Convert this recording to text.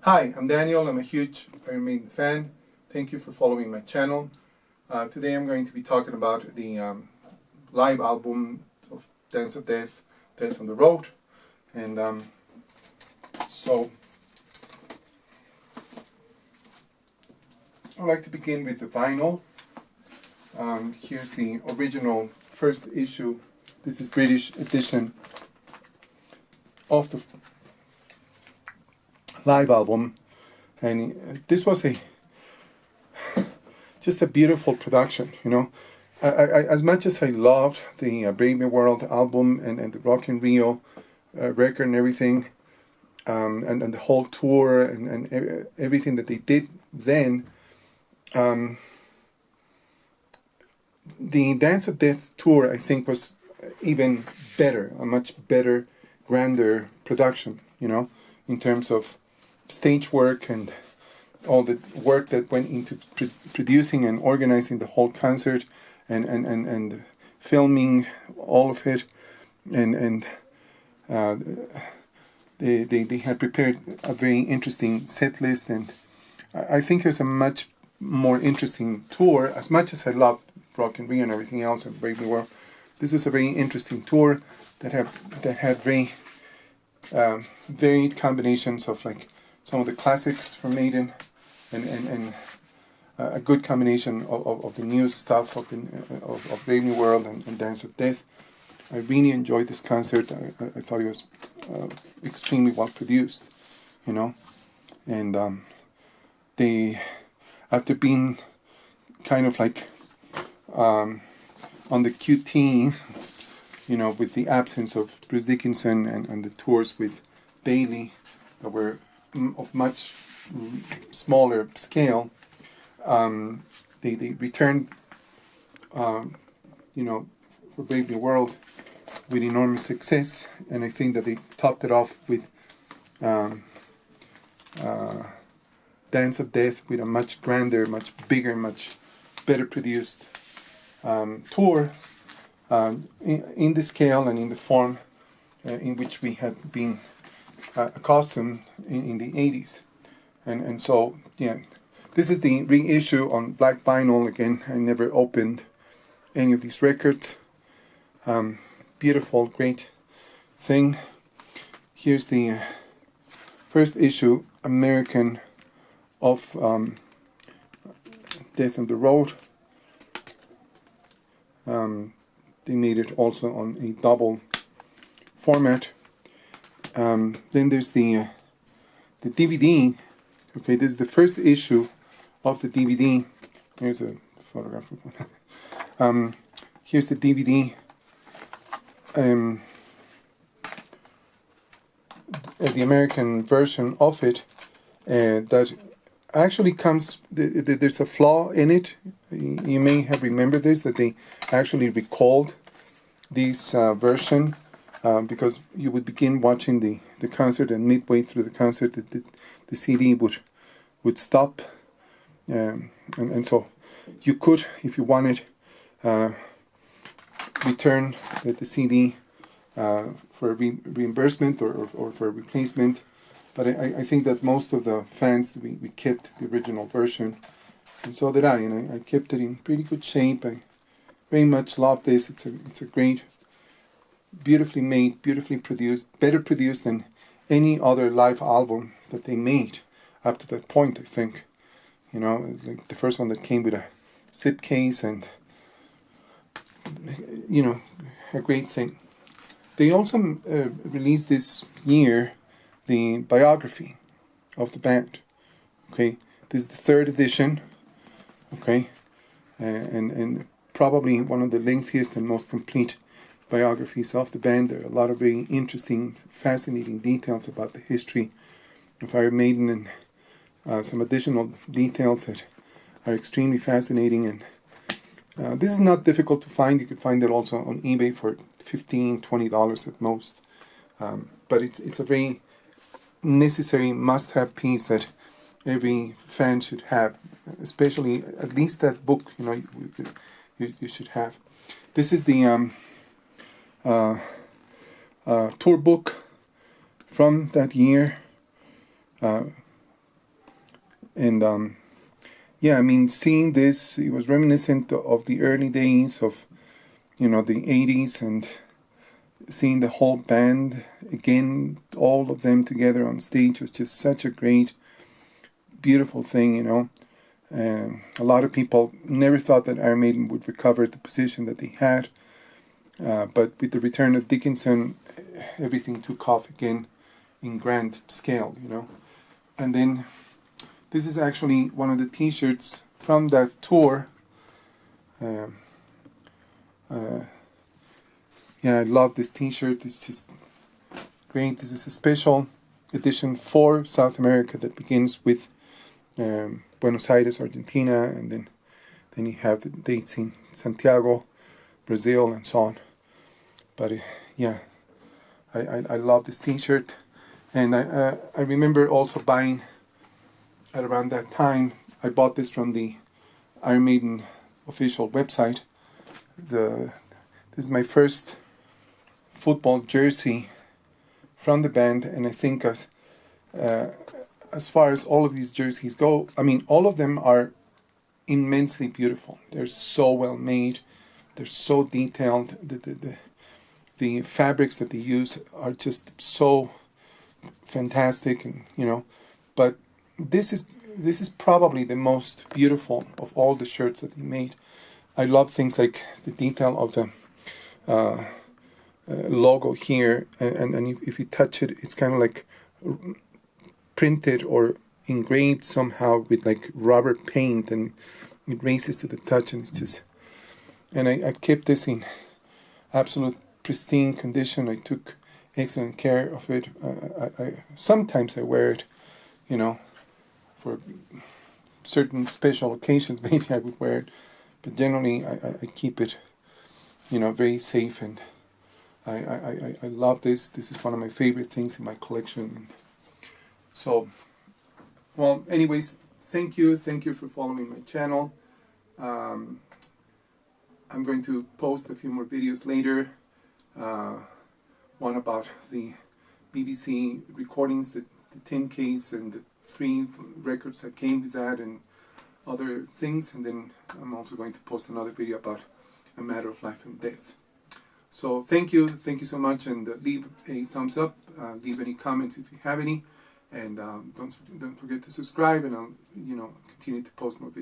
Hi, I'm Daniel. I'm a huge Iron Maiden fan. Thank you for following my channel. Today I'm going to be talking about the live album of Dance of Death, Death on the Road. And so I'd like to begin with the vinyl. Here's the original first issue. This is British edition of the live album, and this was just a beautiful production, you know. I as much as I loved the Brave New World album and the Rock in Rio record and everything, and the whole tour and everything that they did then, the Dance of Death tour, I think, was even better, a much better, grander production, you know, in terms of stage work and all the work that went into producing and organizing the whole concert and filming all of it, and they had prepared a very interesting set list, and I think it was a much more interesting tour. As much as I loved Rock and Rio and everything else and Brave New World, this was a very interesting tour that had very varied combinations of like some of the classics from Maiden and a good combination of the new stuff of Brave New World and Dance of Death. I really enjoyed this concert. I thought it was extremely well produced, you know, and they, after being kind of like on the QT, you know, with the absence of Bruce Dickinson and the tours with Bailey that were of much smaller scale, they returned, you know, for Brave New World with enormous success, and I think that they topped it off with Dance of Death with a much grander, much bigger, much better produced tour in the scale and in the form in which we had been accustomed in the 80s. And so, yeah, this is the reissue on black vinyl. Again, I never opened any of these records. Beautiful, great thing. Here's the first issue, American, of Death on the Road. They made it also on a double format. Then there's the DVD. Okay, this is the first issue of the DVD. Here's a photograph. Here's the DVD. The American version of it that actually comes. There's a flaw in it. You may have remembered this, that they actually recalled this version. Because you would begin watching the concert, and midway through the concert the CD would stop, and so you could, if you wanted, return the CD for a reimbursement or for a replacement. But I think that most of the fans, we kept the original version, and so did I, and I kept it in pretty good shape. I very much love this. It's a great, beautifully made, beautifully produced, better produced than any other live album that they made up to that point, I think. You know, it's like the first one that came with a slipcase and, you know, a great thing. They also released this year the biography of the band. Okay, this is the third edition. Okay, and probably one of the lengthiest and most complete biographies of the band. There are a lot of very interesting, fascinating details about the history of Iron Maiden, and some additional details that are extremely fascinating. And this is not difficult to find. You could find it also on eBay for $15, $20 at most. But it's a very necessary, must-have piece that every fan should have, especially at least that book. You know, you should have. This is the tour book from that year. And yeah, I mean, seeing this, it was reminiscent of the early days of, you know, the 80s, and seeing the whole band again, all of them together on stage was just such a great, beautiful thing, you know. A lot of people never thought that Iron Maiden would recover the position that they had, but with the return of Dickinson, everything took off again in grand scale, you know. And then this is actually one of the T-shirts from that tour. Yeah, I love this T-shirt. It's just great. This is a special edition for South America that begins with Buenos Aires, Argentina, and then you have the dates in Santiago, Brazil, and so on. But yeah, I love this T-shirt, and I remember also buying at around that time. I bought this from the Iron Maiden official website. This is my first football jersey from the band, and I think as far as all of these jerseys go, I mean, all of them are immensely beautiful. They're so well made. They're so detailed. The fabrics that they use are just so fantastic, and you know. But this is probably the most beautiful of all the shirts that they made. I love things like the detail of the logo here, and if you touch it, it's kind of like printed or engraved somehow with like rubber paint, and it races to the touch, and it's just. And I kept this in absolute pristine condition. I took excellent care of it. Sometimes I wear it, you know, for certain special occasions. Maybe I would wear it, but generally I keep it, you know, very safe. And I love this. This is one of my favorite things in my collection. And so, well, anyways, thank you for following my channel. I'm going to post a few more videos later. One about the BBC recordings, the tin case, and the 3 records that came with that, and other things. And then I'm also going to post another video about a matter of life and death. So thank you so much, and leave a thumbs up, leave any comments if you have any, and don't forget to subscribe, and I'll continue to post more videos.